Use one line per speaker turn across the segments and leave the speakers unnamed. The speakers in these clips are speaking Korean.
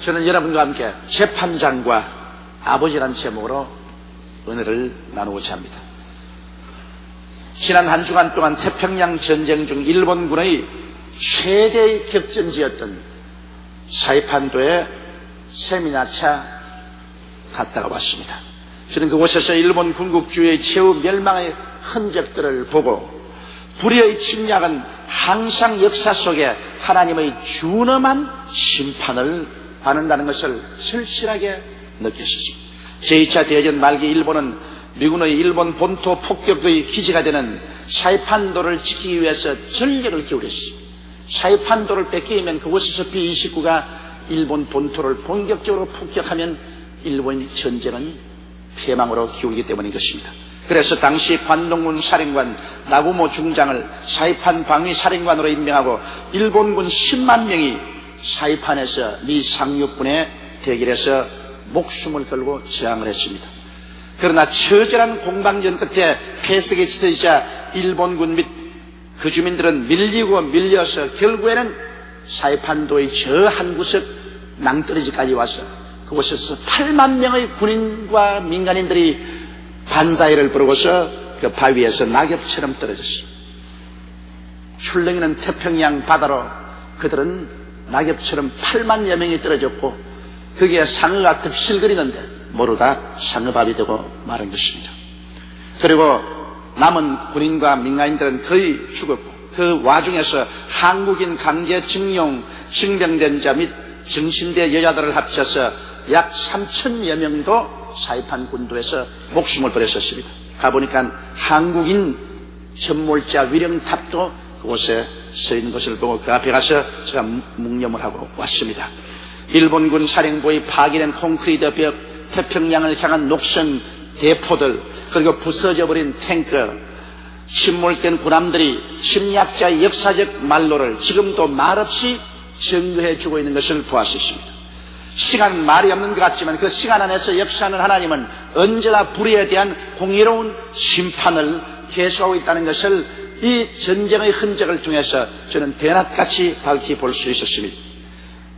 저는 여러분과 함께 재판장과 아버지란 제목으로 은혜를 나누고자 합니다. 지난 한 주간 동안 태평양 전쟁 중 일본군의 최대의 격전지였던 사이판도에 세미나차 갔다가 왔습니다. 저는 그곳에서 일본 군국주의의 최후 멸망의 흔적들을 보고 불의의 침략은 항상 역사 속에 하나님의 준엄한 심판을 받는다는 것을 절실하게 느꼈습니다. 제2차 대전 말기 일본은 미군의 일본 본토 폭격의 기지가 되는 사이판도를 지키기 위해서 전력을 기울였습니다. 사이판도를 뺏기면 그곳에서 B-29가 일본 본토를 본격적으로 폭격하면 일본의 전쟁은 패망으로 기울기 때문인 것입니다. 그래서 당시 관동군 사령관 나구모 중장을 사이판 방위 사령관으로 임명하고 일본군 10만 명이 사이판에서 미 상륙군에 대결해서 목숨을 걸고 저항을 했습니다. 그러나 처절한 공방전 끝에 패색에 짙어지자 일본군 및 그 주민들은 밀리고 밀려서 결국에는 사이판도의 저 한 구석 낭떠러지까지 와서 그곳에서 8만 명의 군인과 민간인들이 반사회를 부르고서 그 바위에서 낙엽처럼 떨어졌습니다. 출렁이는 태평양 바다로 그들은 낙엽처럼 8만여 명이 떨어졌고 거기에 상어가 득실거리는데 모르다 상어밥이 되고 마른 것입니다. 그리고 남은 군인과 민간인들은 거의 죽었고 그 와중에서 한국인 강제징용 징병된 자 및 정신대 여자들을 합쳐서 약 3천여 명도 사이판 군도에서 목숨을 버렸었습니다. 가보니까 한국인 전몰자 위령탑도 그곳에 서 있는 것을 보고 그 앞에 가서 제가 묵념을 하고 왔습니다. 일본군 사령부의 파괴된 콘크리트 벽, 태평양을 향한 녹슨 대포들, 그리고 부서져 버린 탱크, 침몰된 군함들이 침략자의 역사적 말로를 지금도 말없이 증거해 주고 있는 것을 보았습니다. 시간 말이 없는 것 같지만 그 시간 안에서 역사하는 하나님은 언제나 불의에 대한 공의로운 심판을 계속하고 있다는 것을 이 전쟁의 흔적을 통해서 저는 대낮같이 밝히 볼 수 있었습니다.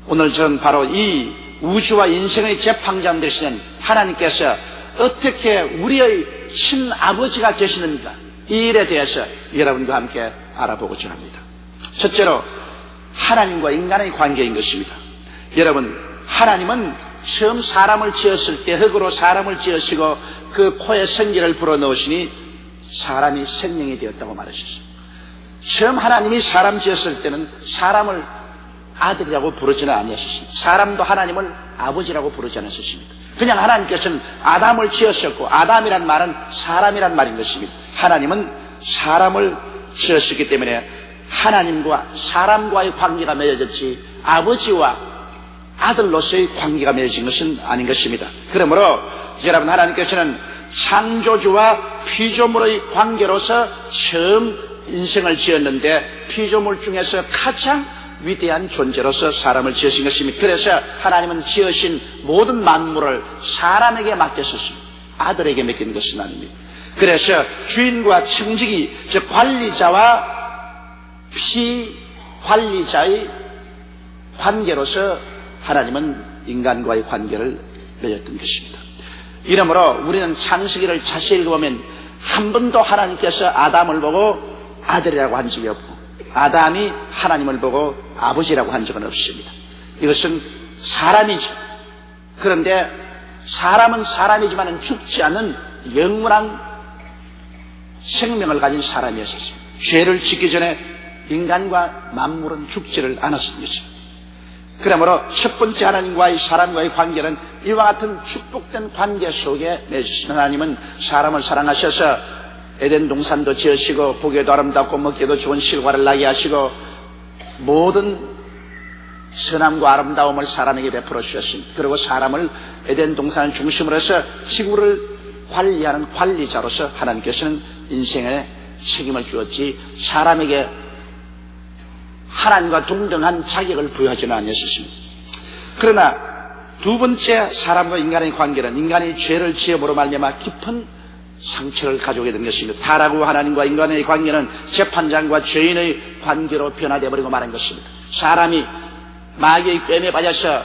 오늘 저는 바로 이 우주와 인생의 재판장 되시는 하나님께서 어떻게 우리의 친아버지가 되시는가, 이 일에 대해서 여러분과 함께 알아보고자 합니다. 첫째로 하나님과 인간의 관계인 것입니다. 여러분, 하나님은 처음 사람을 지었을 때 흙으로 사람을 지으시고 그 코에 생기를 불어넣으시니 사람이 생명이 되었다고 말하셨습니다. 처음 하나님이 사람 지었을 때는 사람을 아들이라고 부르지는 아니하셨습니다. 사람도 하나님을 아버지라고 부르지 않으셨습니다. 그냥 하나님께서는 아담을 지으셨고, 아담이란 말은 사람이란 말인 것입니다. 하나님은 사람을 지으셨기 때문에 하나님과 사람과의 관계가 맺어졌지 아버지와 아들로서의 관계가 맺어진 것은 아닌 것입니다. 그러므로 여러분, 하나님께서는 창조주와 피조물의 관계로서 처음 인생을 지었는데 피조물 중에서 가장 위대한 존재로서 사람을 지으신 것입니다. 그래서 하나님은 지으신 모든 만물을 사람에게 맡겼었습니다. 아들에게 맡긴 것은 아닙니다. 그래서 주인과 청지기, 즉 관리자와 피관리자의 관계로서 하나님은 인간과의 관계를 맺었던 것입니다. 이러므로 우리는 창세기를 자세히 읽어보면 한 번도 하나님께서 아담을 보고 아들이라고 한 적이 없고 아담이 하나님을 보고 아버지라고 한 적은 없습니다. 이것은 사람이죠. 그런데 사람은 사람이지만 죽지 않는 영원한 생명을 가진 사람이었습니다. 죄를 짓기 전에 인간과 만물은 죽지를 않았던 것입니다. 그러므로 첫 번째 하나님과의 사람과의 관계는 이와 같은 축복된 관계 속에 맺으신 하나님은 사람을 사랑하셔서 에덴 동산도 지으시고 보기에도 아름답고 먹기에도 좋은 실과를 나게 하시고 모든 선함과 아름다움을 사람에게 베풀어 주셨습니다. 그리고 사람을 에덴 동산을 중심으로 해서 지구를 관리하는 관리자로서 하나님께서는 인생에 책임을 주었지 사람에게 하나님과 동등한 자격을 부여하지는 아니었습니다. 그러나 두 번째 사람과 인간의 관계는 인간이 죄를 지음으로 말미암아 깊은 상처를 가져오게 된 것입니다. 타락후 하나님과 인간의 관계는 재판장과 죄인의 관계로 변화되어 버리고 말한 것입니다. 사람이 마귀의 꿰매 빠져서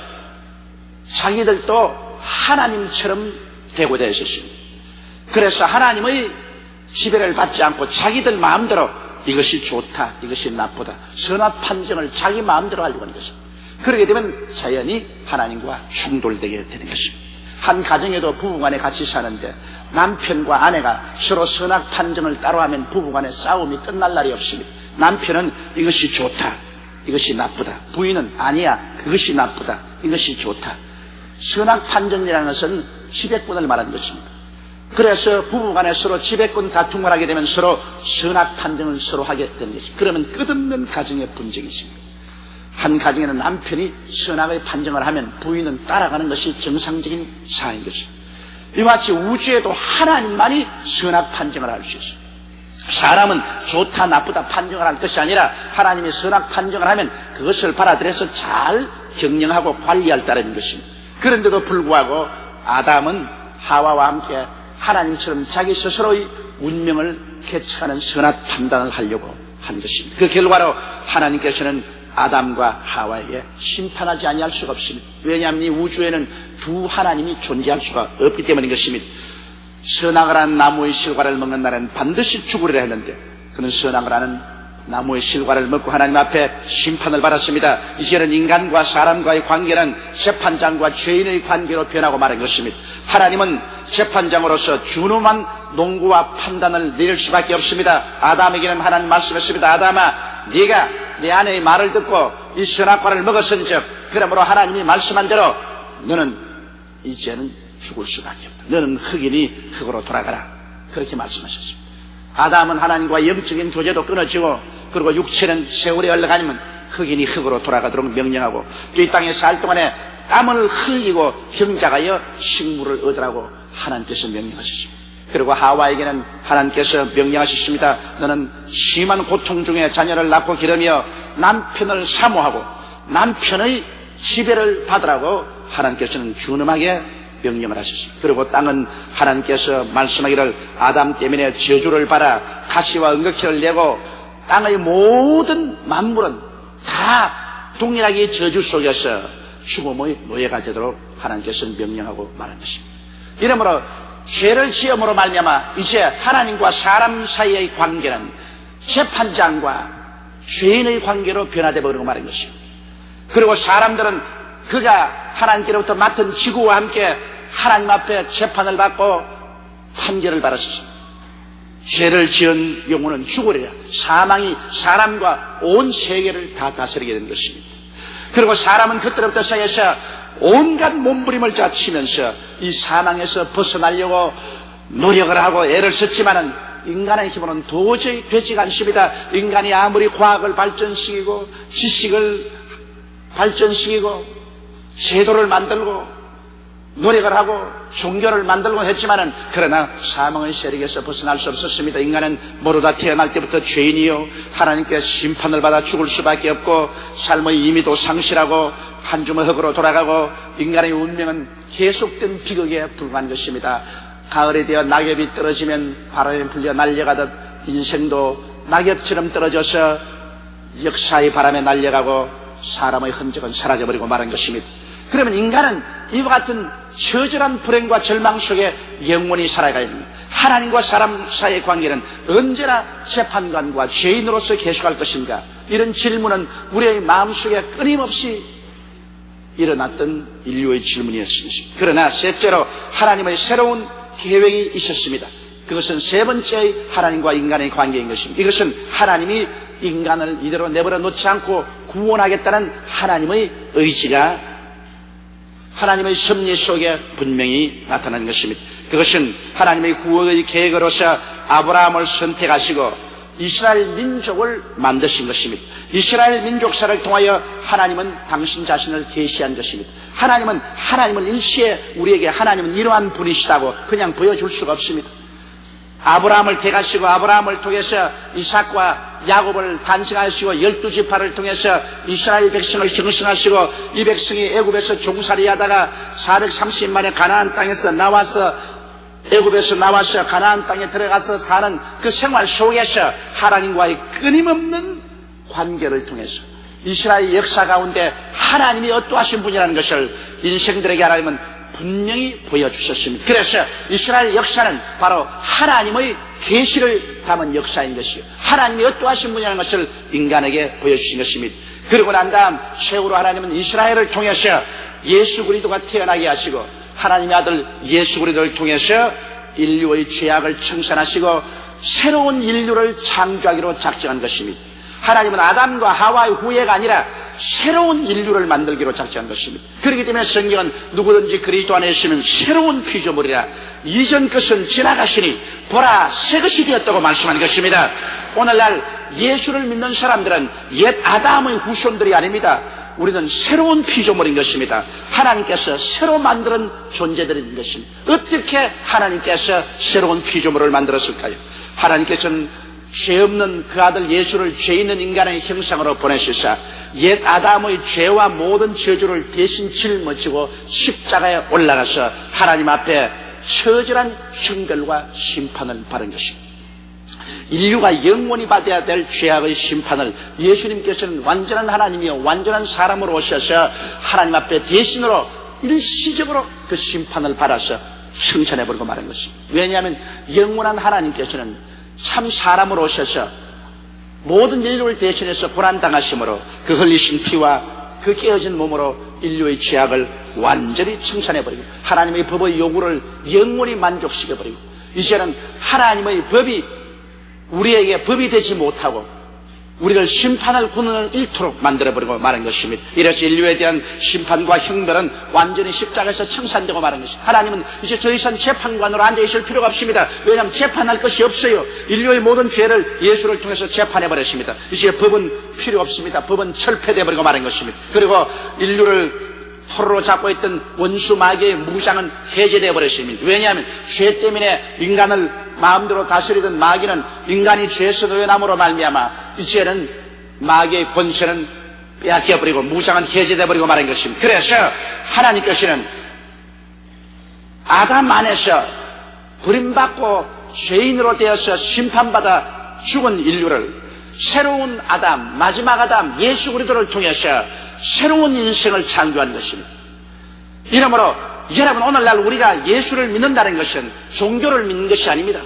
자기들도 하나님처럼 되고자 했었습니다. 그래서 하나님의 지배를 받지 않고 자기들 마음대로 이것이 좋다, 이것이 나쁘다, 선악 판정을 자기 마음대로 하려고 하는 것입니다. 그렇게 되면 자연히 하나님과 충돌되게 되는 것입니다. 한 가정에도 부부간에 같이 사는데 남편과 아내가 서로 선악 판정을 따로 하면 부부간에 싸움이 끝날 날이 없습니다. 남편은 이것이 좋다, 이것이 나쁘다, 부인은 아니야, 그것이 나쁘다, 이것이 좋다. 선악 판정이라는 것은 지배권을 말하는 것입니다. 그래서 부부간에 서로 지배권 다툼을 하게 되면 서로 선악 판정을 서로 하게 되는 것입니다. 그러면 끝없는 가정의 분쟁이 있습니다. 한 가정에는 남편이 선악의 판정을 하면 부인은 따라가는 것이 정상적인 사회인 것입니다. 이와 같이 우주에도 하나님만이 선악 판정을 할 수 있습니다. 사람은 좋다 나쁘다 판정을 할 것이 아니라 하나님이 선악 판정을 하면 그것을 받아들여서 잘 경영하고 관리할 따름인 것입니다. 그런데도 불구하고 아담은 하와와 함께 하나님처럼 자기 스스로의 운명을 개척하는 선악 판단을 하려고 한 것입니다. 그 결과로 하나님께서는 아담과 하와에게 심판하지 아니할 수가 없습니다. 왜냐하면 이 우주에는 두 하나님이 존재할 수가 없기 때문인 것입니다. 선악을 하는 나무의 실과를 먹는 날에는 반드시 죽으리라 했는데 그는 선악을 하는 나무의 실과를 먹고 하나님 앞에 심판을 받았습니다. 이제는 인간과 사람과의 관계는 재판장과 죄인의 관계로 변하고 말한 것입니다. 하나님은 재판장으로서 준엄한 논구와 판단을 내릴 수밖에 없습니다. 아담에게는 하나님 말씀했습니다. 아담아, 네가 내 아내의 말을 듣고 이 선악과를 먹었은즉 그러므로 하나님이 말씀한 대로 너는 이제는 죽을 수밖에 없다. 너는 흙이니 흙으로 돌아가라. 그렇게 말씀하셨습니다. 아담은 하나님과 영적인 교제도 끊어지고 그리고 육체는 세월이 흘러가면 흙이니 흙으로 돌아가도록 명령하고 또 이 땅에 살 동안에 땀을 흘리고 경작하여 식물을 얻으라고 하나님께서 명령하셨습니다. 그리고 하와에게는 하나님께서 명령하셨습니다. 너는 심한 고통 중에 자녀를 낳고 기르며 남편을 사모하고 남편의 지배를 받으라고 하나님께서는 준엄하게 명령을 하셨습니다. 그리고 땅은 하나님께서 말씀하기를 아담 때문에 저주를 받아 가시와 은극히를 내고 땅의 모든 만물은 다 동일하게 저주 속에서 죽음의 노예가 되도록 하나님께서 명령하고 말한 것입니다. 이러므로 죄를 지음으로 말미암아 이제 하나님과 사람 사이의 관계는 재판장과 죄인의 관계로 변화되어 버리고 말한 것입니다. 그리고 사람들은 그가 하나님께로부터 맡은 지구와 함께 하나님 앞에 재판을 받고 판결을 받았습니다. 죄를 지은 영혼은 죽으리라. 사망이 사람과 온 세계를 다 다스리게 된 것입니다. 그리고 사람은 그때부터 시작해서 온갖 몸부림을 자치면서 이 사망에서 벗어나려고 노력을 하고 애를 썼지만은 인간의 힘으로는 도저히 되지가 않습니다. 인간이 아무리 과학을 발전시키고 지식을 발전시키고 제도를 만들고 노력을 하고 종교를 만들고 했지만은 그러나 사망의 세력에서 벗어날 수 없었습니다. 인간은 모르다 태어날 때부터 죄인이요 하나님께 심판을 받아 죽을 수밖에 없고 삶의 의미도 상실하고 한 주먹 흙으로 돌아가고 인간의 운명은 계속된 비극에 불과한 것입니다. 가을이 되어 낙엽이 떨어지면 바람에 불려 날려가듯 인생도 낙엽처럼 떨어져서 역사의 바람에 날려가고 사람의 흔적은 사라져버리고 말한 것입니다. 그러면 인간은 이와 같은 처절한 불행과 절망 속에 영원히 살아가야 됩니다. 하나님과 사람 사이의 관계는 언제나 재판관과 죄인으로서 계속할 것인가? 이런 질문은 우리의 마음속에 끊임없이 일어났던 인류의 질문이었습니다. 그러나 셋째로 하나님의 새로운 계획이 있었습니다. 그것은 세 번째의 하나님과 인간의 관계인 것입니다. 이것은 하나님이 인간을 이대로 내버려 놓지 않고 구원하겠다는 하나님의 의지가 하나님의 섭리 속에 분명히 나타나는 것입니다. 그것은 하나님의 구원의 계획으로서 아브라함을 선택하시고 이스라엘 민족을 만드신 것입니다. 이스라엘 민족사를 통하여 하나님은 당신 자신을 계시한 것입니다. 하나님은 하나님을 일시에 우리에게 하나님은 이러한 분이시다고 그냥 보여줄 수가 없습니다. 아브라함을 택하시고 아브라함을 통해서 이삭과 야곱을 탄생하시고 12지파를 통해서 이스라엘 백성을 형성하시고 이 백성이 애굽에서 종살이하다가 430만에 가나안 땅에서 나와서 애굽에서 나와서 가나안 땅에 들어가서 사는 그 생활 속에서 하나님과의 끊임없는 관계를 통해서 이스라엘 역사 가운데 하나님이 어떠하신 분이라는 것을 인생들에게 하나님은 분명히 보여주셨습니다. 그래서 이스라엘 역사는 바로 하나님의 계시를 담은 역사인 것이요, 하나님이 어떠하신 분이라는 것을 인간에게 보여주신 것입니다. 그리고 난 다음 최후로 하나님은 이스라엘을 통해서 예수 그리스도가 태어나게 하시고 하나님의 아들 예수 그리스도를 통해서 인류의 죄악을 청산하시고 새로운 인류를 창조하기로 작정한 것입니다. 하나님은 아담과 하와의 후예가 아니라 새로운 인류를 만들기로 작정한 것입니다. 그렇기 때문에 성경은 누구든지 그리스도 안에 있으면 새로운 피조물이라 이전 것은 지나가시니 보라 새 것이 되었다고 말씀한 것입니다. 오늘날 예수를 믿는 사람들은 옛 아담의 후손들이 아닙니다. 우리는 새로운 피조물인 것입니다. 하나님께서 새로 만드는 존재들인 것입니다. 어떻게 하나님께서 새로운 피조물을 만들었을까요? 하나님께서는 죄 없는 그 아들 예수를 죄 있는 인간의 형상으로 보내시사 옛 아담의 죄와 모든 저주를 대신 짊어지고 십자가에 올라가서 하나님 앞에 처절한 형벌과 심판을 받은 것입니다. 인류가 영원히 받아야 될 죄악의 심판을 예수님께서는 완전한 하나님이요 완전한 사람으로 오셔서 하나님 앞에 대신으로 일시적으로 그 심판을 받아서 청산해버리고 말한 것입니다. 왜냐하면 영원한 하나님께서는 참 사람으로 오셔서 모든 인류를 대신해서 고난당하심으로 그 흘리신 피와 그 깨어진 몸으로 인류의 죄악을 완전히 청산해버리고 하나님의 법의 요구를 영원히 만족시켜버리고 이제는 하나님의 법이 우리에게 법이 되지 못하고 우리를 심판할 권한을 잃도록 만들어버리고 말한 것입니다. 이래서 인류에 대한 심판과 형벌은 완전히 십자가에서 청산되고 말한 것입니다. 하나님은 이제 더 이상 재판관으로 앉아있을 필요가 없습니다. 왜냐하면 재판할 것이 없어요. 인류의 모든 죄를 예수를 통해서 재판해버렸습니다. 이제 법은 필요 없습니다. 법은 철폐되어버리고 말한 것입니다. 그리고 인류를 포로로 잡고 있던 원수 마귀의 무장은 해제되어 버렸습니다. 왜냐하면 죄 때문에 인간을 마음대로 다스리던 마귀는 인간이 죄에서 놓여남으로 말미암아 이제는 마귀의 권세는 빼앗겨버리고 무장은 해제되어버리고 말한 것입니다. 그래서 하나님께서는 아담 안에서 버림받고 죄인으로 되어서 심판받아 죽은 인류를 새로운 아담, 마지막 아담 예수 그리스도를 통해서 새로운 인생을 창조한 것입니다. 이러므로 여러분 오늘날 우리가 예수를 믿는다는 것은 종교를 믿는 것이 아닙니다.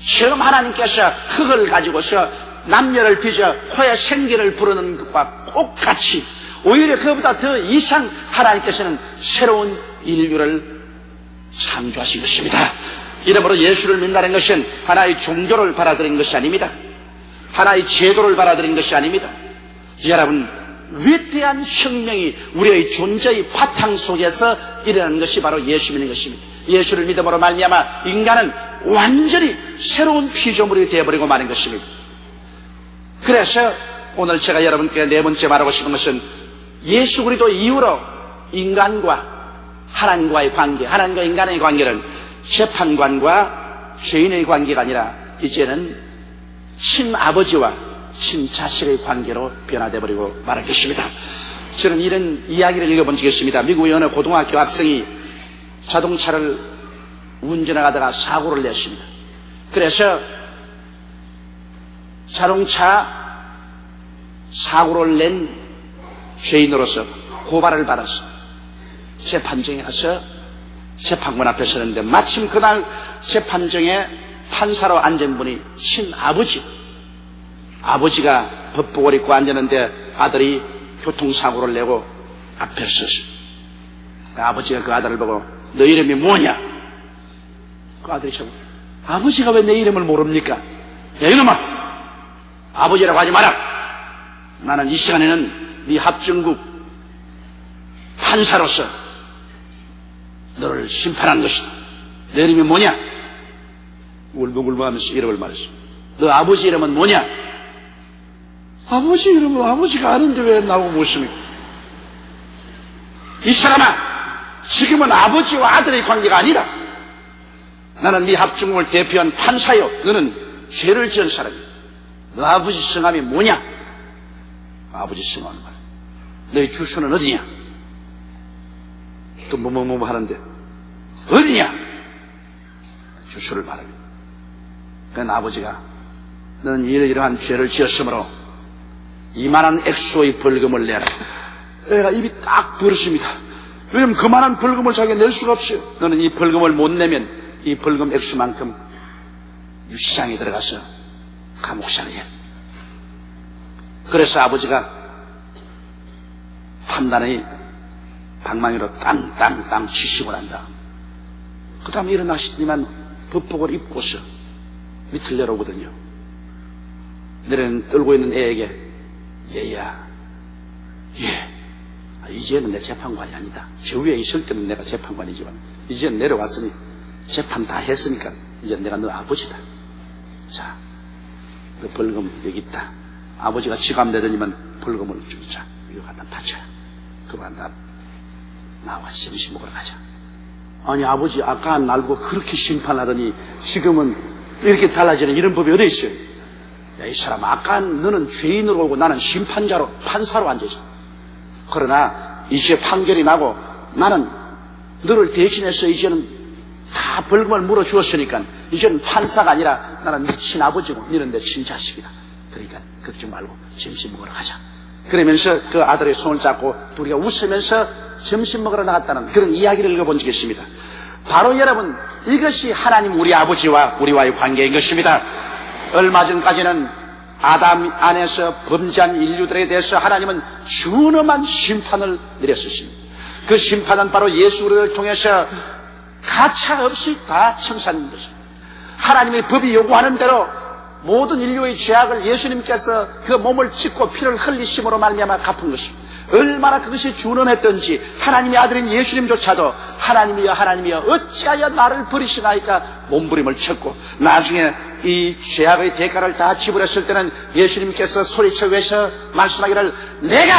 처음 하나님께서 흙을 가지고서 남녀를 빚어 코에 생기를 부르는 것과 똑같이 오히려 그보다 더 이상 하나님께서는 새로운 인류를 창조하신 것입니다. 이러므로 예수를 믿는다는 것은 하나의 종교를 받아들인 것이 아닙니다. 하나의 제도를 받아들인 것이 아닙니다. 여러분 위대한 혁명이 우리의 존재의 바탕 속에서 일어나는 것이 바로 예수 믿는 것입니다. 예수를 믿음으로 말미암아 인간은 완전히 새로운 피조물이 되어버리고 마는 것입니다. 그래서 오늘 제가 여러분께 네 번째 말하고 싶은 것은 예수 그리스도 이후로 인간과 하나님과의 관계, 하나님과 인간의 관계는 재판관과 죄인의 관계가 아니라 이제는 친아버지와 친자식의 관계로 변화되어버리고 말할 것입니다. 저는 이런 이야기를 읽어본 적이 있습니다. 미국의 어느 고등학교 학생이 자동차를 운전하다가 사고를 냈습니다. 그래서 자동차 사고를 낸 죄인으로서 고발을 받아서 재판정에 가서 재판관 앞에 서는데 마침 그날 재판정에 판사로 앉은 분이 아버지가 법복을 입고 앉았는데 아들이 교통사고를 내고 앞에 섰어요. 아버지가 그 아들을 보고 너 이름이 뭐냐? 그 아들이 저보고 아버지가 왜 내 이름을 모릅니까? 야 이놈아 아버지라고 하지 마라. 나는 이 시간에는 네 합중국 판사로서 너를 심판한 것이다. 내 이름이 뭐냐? 울먹울먹하면서 이름을 말했어. 너 아버지 이름은 뭐냐? 아버지 이름은 아버지가 아는데 왜 나보고 묻습니까? 이 사람아 지금은 아버지와 아들의 관계가 아니다. 나는 네 합중국을 대표한 판사요. 너는 죄를 지은 사람이야. 너 아버지 성함이 뭐냐? 아버지 성함은 말이야. 너의 주소는 어디냐? 또 뭐뭐뭐 하는데 어디냐? 주시를 바랍니다. 그러나 아버지가 너는 이러한 죄를 지었으므로 이만한 액수의 벌금을 내라. 애가 입이 딱 벌어집니다. 왜냐면 그만한 벌금을 자기가 낼 수가 없어요. 너는 이 벌금을 못 내면 이 벌금 액수만큼 유치장에 들어가서 감옥살이 해. 그래서 아버지가 판단의 방망이로 땅땅땅 치시고 난다. 그 다음에 일어나시더니만 법복을 입고서 밑을 내려오거든요. 떨고 있는 애에게 얘야, 이제는 내 재판관이 아니다. 저 위에 있을 때는 내가 재판관이지만 이제는 내려왔으니 재판 다 했으니까 이제 내가 너 아버지다. 자, 너 벌금 여기 있다. 아버지가 지갑 내더니만 벌금을 주자. 이거 갖다 바쳐라. 그만 나와 점심 먹으러 가자. 아니 아버지 아까 날고 그렇게 심판하더니 지금은 이렇게 달라지는 이런 법이 어디 있어요? 야, 이 사람 아까 너는 죄인으로 오고 나는 심판자로 판사로 앉아있어. 그러나 이제 판결이 나고 나는 너를 대신해서 이제는 다 벌금을 물어주었으니까 이제는 판사가 아니라 나는 네 친아버지고 너는 내 친자식이다. 그러니까 걱정 말고 점심 먹으러 가자. 그러면서 그 아들의 손을 잡고 둘이가 웃으면서 점심 먹으러 나갔다는 그런 이야기를 읽어본 적이 있습니다. 바로 여러분, 이것이 하나님 우리 아버지와 우리와의 관계인 것입니다. 얼마 전까지는 아담 안에서 범죄한 인류들에 대해서 하나님은 준엄한 심판을 내렸었습니다. 그 심판은 바로 예수 그리스도를 통해서 가차없이 다 청산한 것입니다. 하나님의 법이 요구하는 대로 모든 인류의 죄악을 예수님께서 그 몸을 찢고 피를 흘리심으로 말미암아 갚은 것입니다. 얼마나 그것이 준엄했던지 하나님의 아들인 예수님조차도 하나님이여 어찌하여 나를 버리시나이까 몸부림을 쳤고 나중에 이 죄악의 대가를 다 지불했을 때는 예수님께서 소리쳐 외쳐 말씀하기를 내가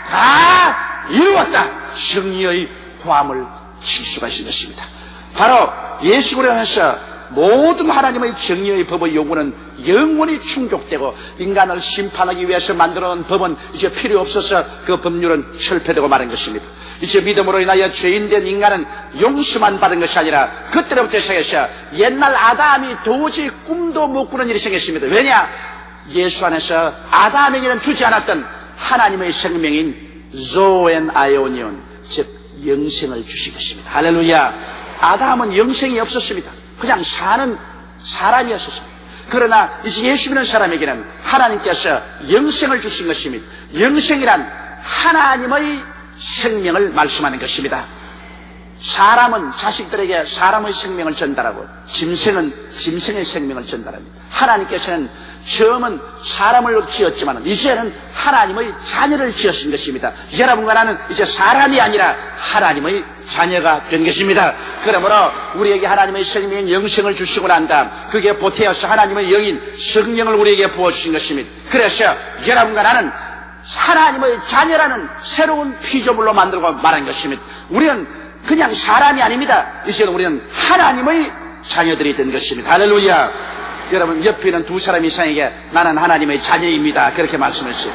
다 이루었다. 승리의 화음을 칠 수가 있는 것입니다. 바로 예수 그리스도에서 모든 하나님의 정의의 법의 요구는 영원히 충족되고 인간을 심판하기 위해서 만들어놓은 법은 이제 필요 없어서 그 법률은 철폐되고 마는 것입니다. 이제 믿음으로 인하여 죄인된 인간은 용서만 받은 것이 아니라 그때부터 시작해서 옛날 아담이 도저히 꿈도 못 꾸는 일이 생겼습니다. 왜냐? 예수 안에서 아담에게는 주지 않았던 하나님의 생명인 조엔 아이오니온, 즉 영생을 주신 것입니다. 할렐루야. 아담은 영생이 없었습니다. 그냥 사는 사람이었습니다. 그러나 이제 예수 믿는 사람에게는 하나님께서 영생을 주신 것입니다. 영생이란 하나님의 생명을 말씀하는 것입니다. 사람은 자식들에게 사람의 생명을 전달하고 짐승은 짐승의 생명을 전달합니다. 하나님께서는 처음은 사람을 지었지만 이제는 하나님의 자녀를 지었은 것입니다. 여러분과 나는 이제 사람이 아니라 하나님의 자녀가 된 것입니다. 그러므로 우리에게 하나님의 생명인 영생을 주시고 난 다음 그게 보태어서 하나님의 영인 성령을 우리에게 부어주신 것입니다. 그래서 여러분과 나는 하나님의 자녀라는 새로운 피조물로 만들고 말한 것입니다. 우리는 그냥 사람이 아닙니다. 이제는 우리는 하나님의 자녀들이 된 것입니다. 할렐루야. 여러분 옆에 있는 두 사람 이상에게 나는 하나님의 자녀입니다. 그렇게 말씀했어요.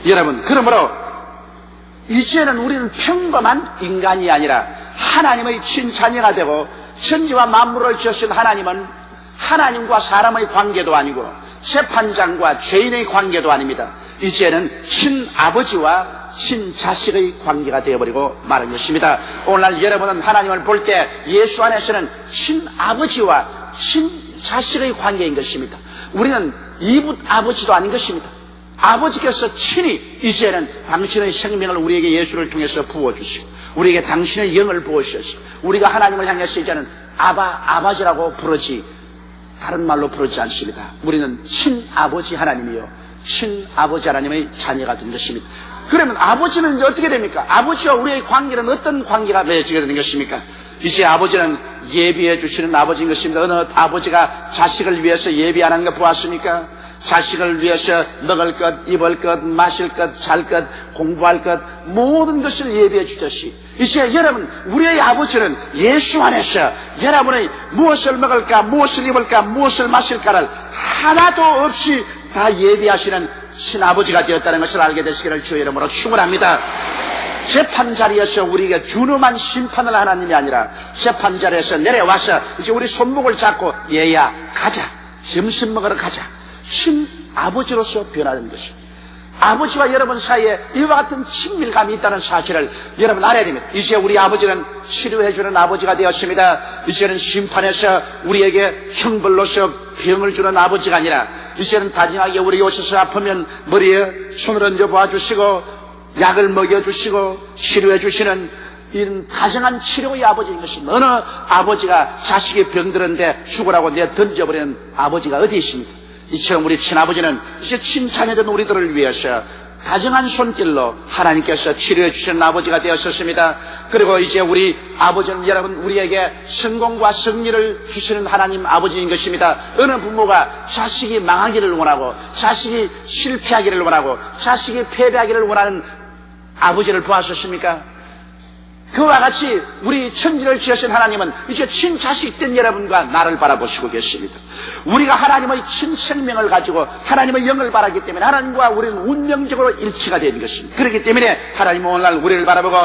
여러분 그러므로 이제는 우리는 평범한 인간이 아니라 하나님의 친자녀가 되고 천지와 만물을 지으신 하나님은 하나님과 사람의 관계도 아니고 재판장과 죄인의 관계도 아닙니다. 이제는 친아버지와 친자식의 관계가 되어버리고 마는 것입니다. 오늘날 여러분은 하나님을 볼 때 예수 안에서는 친아버지와 친자식의 관계인 것입니다. 우리는 이웃 아버지도 아닌 것입니다. 아버지께서 친히 이제는 당신의 생명을 우리에게 예수를 통해서 부어주시고 우리에게 당신의 영을 부어주셔서 우리가 하나님을 향해서 이제는 아버지라고 부르지 다른 말로 부르지 않습니다. 우리는 친아버지 하나님이요 친아버지 하나님의 자녀가 된 것입니다. 그러면 아버지는 이제 어떻게 됩니까? 아버지와 우리의 관계는 어떤 관계가 맺어지게 되는 것입니까? 이제 아버지는 예비해 주시는 아버지인 것입니다. 어느 아버지가 자식을 위해서 예비 안 하는 거 보았습니까? 자식을 위해서 먹을 것, 입을 것, 마실 것, 잘 것, 공부할 것 모든 것을 예비해 주듯이 이제 여러분 우리의 아버지는 예수 안에서 여러분의 무엇을 먹을까, 무엇을 입을까, 무엇을 마실까를 하나도 없이 다 예비하시는 친아버지가 되었다는 것을 알게 되시기를 주의 이름으로 축원합니다. 재판 자리에서 우리에게 준엄한 심판을 하나님이 아니라 재판 자리에서 내려와서 이제 우리 손목을 잡고 얘야 가자, 점심 먹으러 가자, 친아버지로서 변화된 것입니다. 아버지와 여러분 사이에 이와 같은 친밀감이 있다는 사실을 여러분 알아야 됩니다. 이제 우리 아버지는 치료해주는 아버지가 되었습니다. 이제는 심판에서 우리에게 형벌로서 병을 주는 아버지가 아니라 이제는 다정하게 우리 오셔서 아프면 머리에 손을 얹어 봐주시고 약을 먹여주시고 치료해주시는 이런 다정한 치료의 아버지인 것입니다. 어느 아버지가 자식이 병들었는데 죽으라고 내 던져버리는 아버지가 어디 있습니까? 이처럼 우리 친아버지는 이제 친자녀된 우리들을 위해서 다정한 손길로 하나님께서 치료해 주시는 아버지가 되었었습니다. 그리고 이제 우리 아버지는 여러분 우리에게 성공과 승리를 주시는 하나님 아버지인 것입니다. 어느 부모가 자식이 망하기를 원하고 자식이 실패하기를 원하고 자식이 패배하기를 원하는 아버지를 보았었습니까? 그와 같이 우리 천지를 지으신 하나님은 이제 친자식된 여러분과 나를 바라보시고 계십니다. 우리가 하나님의 친생명을 가지고 하나님의 영을 바라기 때문에 하나님과 우리는 운명적으로 일치가 되는 것입니다. 그렇기 때문에 하나님은 오늘날 우리를 바라보고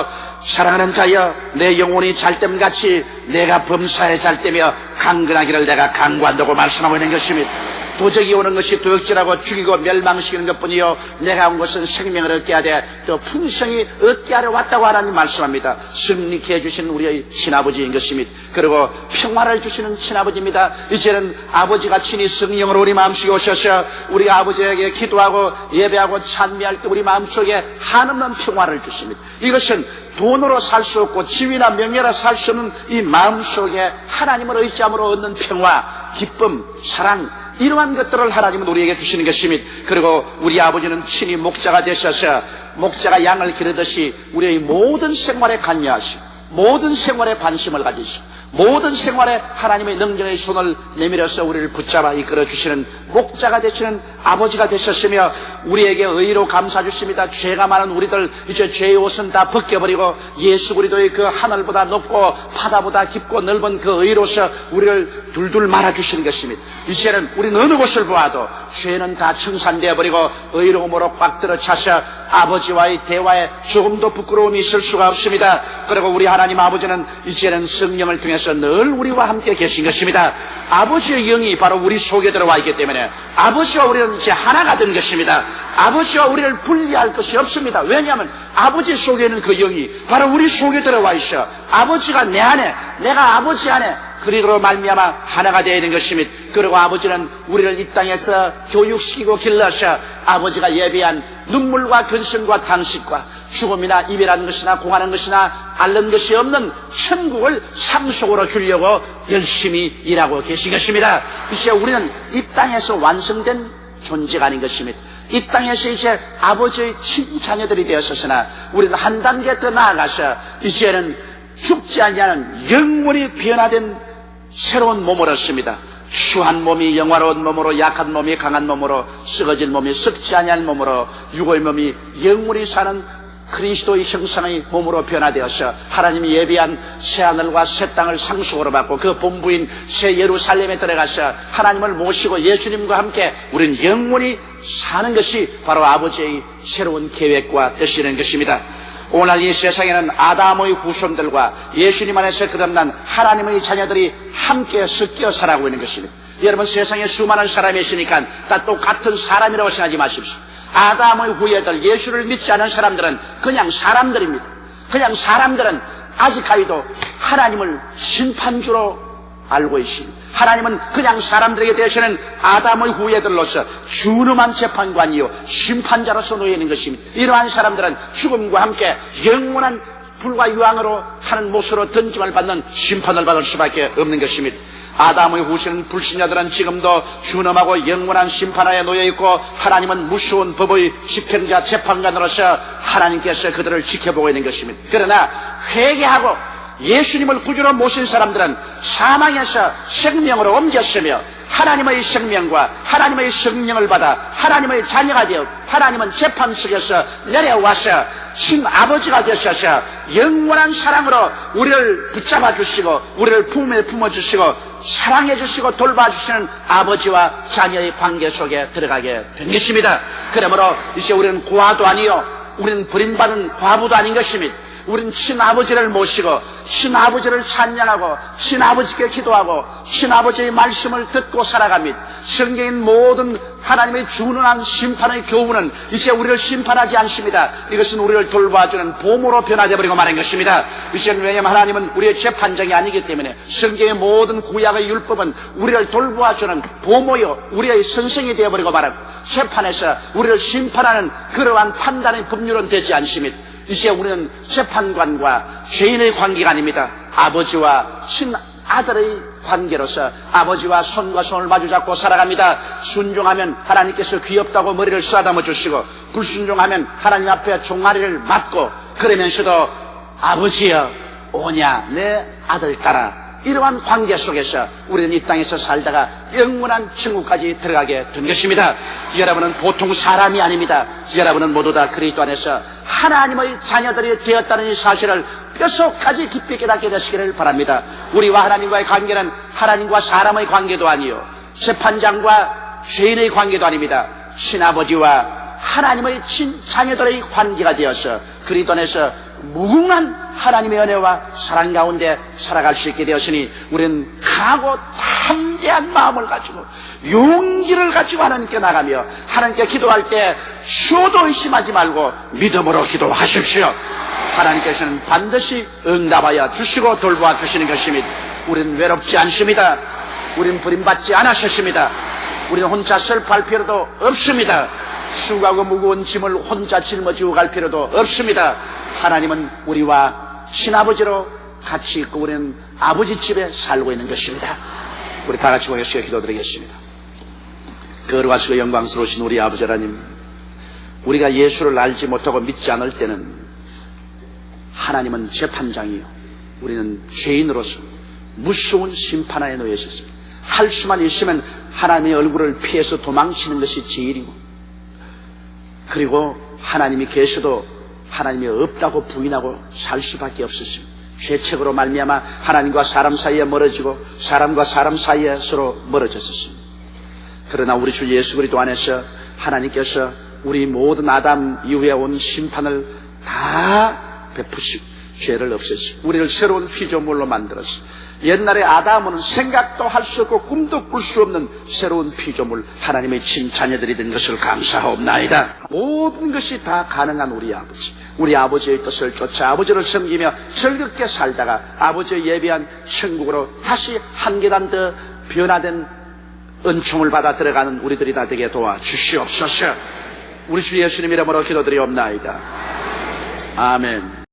사랑하는 자여 내 영혼이 잘됨같이 내가 범사에 잘되며 강건하기를 내가 강구한다고 말씀하고 있는 것입니다. 도적이 오는 것이 도역질하고 죽이고 멸망시키는 것뿐이요 내가 온 것은 생명을 얻게 하되 또 풍성히 얻게 하려 왔다고 하나님 말씀합니다. 승리케 해주시는 우리의 친아버지인 것입니다. 그리고 평화를 주시는 친아버지입니다. 이제는 아버지가 친히 성령으로 우리 마음속에 오셔서 우리가 아버지에게 기도하고 예배하고 찬미할 때 우리 마음속에 한없는 평화를 주십니다. 이것은 돈으로 살 수 없고 지위나 명예로 살 수 없는 이 마음속에 하나님을 의지함으로 얻는 평화, 기쁨, 사랑, 이러한 것들을 하나님은 우리에게 주시는 것입니다. 그리고 우리 아버지는 친히 목자가 되셔서 목자가 양을 기르듯이 우리의 모든 생활에 관여하시고 모든 생활에 관심을 가지시고 모든 생활에 하나님의 능력의 손을 내밀어서 우리를 붙잡아 이끌어 주시는 목자가 되시는 아버지가 되셨으며 우리에게 의로 감싸 주십니다. 죄가 많은 우리들 이제 죄의 옷은 다 벗겨버리고 예수 그리스도의 그 하늘보다 높고 바다보다 깊고 넓은 그 의로서 우리를 둘둘 말아주시는 것입니다. 이제는 우리는 어느 곳을 보아도 죄는 다 청산되어 버리고 의로움으로 꽉 들어차서 아버지와의 대화에 조금도 부끄러움이 있을 수가 없습니다. 그리고 우리 하나님 아버지는 이제는 성령을 통해서 늘 우리와 함께 계신 것입니다. 아버지의 영이 바로 우리 속에 들어와 있기 때문에 아버지와 우리는 이제 하나가 된 것입니다. 아버지와 우리를 분리할 것이 없습니다. 왜냐하면 아버지 속에 있는 그 영이 바로 우리 속에 들어와 있어 아버지가 내 안에 내가 아버지 안에 그리로 말미암아 하나가 되어 있는 것입니다. 그리고 아버지는 우리를 이 땅에서 교육시키고 길러서 아버지가 예비한 눈물과 근심과 탄식과 죽음이나 이별하는 것이나 공하는 것이나 앓는 것이 없는 천국을 상속으로 주려고 열심히 일하고 계신 것입니다. 이제 우리는 이 땅에서 완성된 존재가 아닌 것입니다. 이 땅에서 이제 아버지의 친자녀들이 되었으나 우리는 한 단계 더 나아가서 이제는 죽지 않는 영원히 변화된 새로운 몸을 얻습니다. 추한 몸이 영화로운 몸으로 약한 몸이 강한 몸으로 썩어질 몸이 썩지 아니할 몸으로 육의 몸이 영원히 사는 그리스도의 형상의 몸으로 변화되어서 하나님이 예비한 새하늘과 새 땅을 상속으로 받고 그 본부인 새 예루살렘에 들어가서 하나님을 모시고 예수님과 함께 우리는 영원히 사는 것이 바로 아버지의 새로운 계획과 뜻이라는 것입니다. 오늘 이 세상에는 아담의 후손들과 예수님 안에서 거듭난 하나님의 자녀들이 함께 섞여 살아가고 있는 것입니다. 여러분 세상에 수많은 사람이 있으니까 다 똑같은 사람이라고 생각하지 마십시오. 아담의 후예들 예수를 믿지 않은 사람들은 그냥 사람들입니다. 그냥 사람들은 아직까지도 하나님을 심판주로 알고 있습니다. 하나님은 그냥 사람들에게 대해서는 아담의 후예들로서 준엄한 재판관이요 심판자로서 놓여 있는 것입니다. 이러한 사람들은 죽음과 함께 영원한 불과 유황으로 타는 못으로 던짐을 받는 심판을 받을 수밖에 없는 것입니다. 아담의 후손 불신자들은 지금도 준엄하고 영원한 심판하에 놓여있고 하나님은 무서운 법의 집행자 재판관으로서 하나님께서 그들을 지켜보고 있는 것입니다. 그러나 회개하고 예수님을 구주로 모신 사람들은 사망에서 생명으로 옮겼으며 하나님의 생명과 하나님의 성령을 받아 하나님의 자녀가 되어 하나님은 재판 속에서 내려와서 친아버지가 되셔서 영원한 사랑으로 우리를 붙잡아 주시고 우리를 품에 품어주시고 사랑해 주시고 돌봐주시는 아버지와 자녀의 관계 속에 들어가게 된 것입니다. 그러므로 이제 우리는 고아도 아니요 우리는 버림받은 과부도 아닌 것입니다. 우리는 친아버지를 모시고 친아버지를 찬양하고 친아버지께 기도하고 친아버지의 말씀을 듣고 살아갑니다. 성경인 모든 하나님의 준엄한 심판의 교훈은 이제 우리를 심판하지 않습니다. 이것은 우리를 돌봐주는 보모로 변화되어 버리고 마는 것입니다. 이제는 왜냐하면 하나님은 우리의 재판장이 아니기 때문에 성경의 모든 구약의 율법은 우리를 돌봐주는 보모요 우리의 선생이 되어버리고 말하고 재판에서 우리를 심판하는 그러한 판단의 법률은 되지 않습니다. 이제 우리는 재판관과 죄인의 관계가 아닙니다. 아버지와 친아들의 관계로서 아버지와 손과 손을 마주잡고 살아갑니다. 순종하면 하나님께서 귀엽다고 머리를 쓰다듬어 주시고 불순종하면 하나님 앞에 종아리를 맞고 그러면서도 아버지여 오냐 내 아들 따라 이러한 관계 속에서 우리는 이 땅에서 살다가 영원한 천국까지 들어가게 된 것입니다. 여러분은 보통 사람이 아닙니다. 여러분은 모두 다 그리스도 안에서 하나님의 자녀들이 되었다는 이 사실을 뼛속까지 깊이 깨닫게 되시기를 바랍니다. 우리와 하나님과의 관계는 하나님과 사람의 관계도 아니요 재판장과 죄인의 관계도 아닙니다. 친아버지와 하나님의 친자녀들의 관계가 되어서 그리스도 안에서 무궁한 하나님의 은혜와 사랑 가운데 살아갈 수 있게 되었으니 우리는 강하고 담대한 마음을 가지고 용기를 가지고 하나님께 나가며 하나님께 기도할 때 수도 의심하지 말고 믿음으로 기도하십시오. 하나님께서는 반드시 응답하여 주시고 돌보아 주시는 것입니다. 우리는 외롭지 않습니다. 우리는 버림받지 않으셨습니다. 우리는 혼자 슬퍼할 필요도 없습니다. 수고하고 무거운 짐을 혼자 짊어지고 갈 필요도 없습니다. 하나님은 우리와 친아버지로 같이 있고 우리는 아버지 집에 살고 있는 것입니다. 우리 다 같이 모여서 기도드리겠습니다. 거룩하시고 영광스러우신 우리 아버지 하나님, 우리가 예수를 알지 못하고 믿지 않을 때는 하나님은 재판장이요 우리는 죄인으로서 무서운 심판하에 놓여 있었습니다. 할 수만 있으면 하나님의 얼굴을 피해서 도망치는 것이 제일이고, 그리고 하나님이 계셔도 하나님이 없다고 부인하고 살 수밖에 없었습니다. 죄책으로 말미암아 하나님과 사람 사이에 멀어지고 사람과 사람 사이에 서로 멀어졌었습니다. 그러나 우리 주 예수 그리스도 안에서 하나님께서 우리 모든 아담 이후에 온 심판을 다 베푸시고 죄를 없애시고 우리를 새로운 피조물로 만들었습니다. 옛날에 아담은 생각도 할 수 없고 꿈도 꿀 수 없는 새로운 피조물 하나님의 친자녀들이 된 것을 감사하옵나이다. 모든 것이 다 가능한 우리 아버지, 우리 아버지의 뜻을 쫓아 아버지를 섬기며 즐겁게 살다가 아버지의 예비한 천국으로 다시 한 계단 더 변화된 은총을 받아 들어가는 우리들이 다 되게 도와주시옵소서. 우리 주 예수님 이름으로 기도드리옵나이다. 아멘.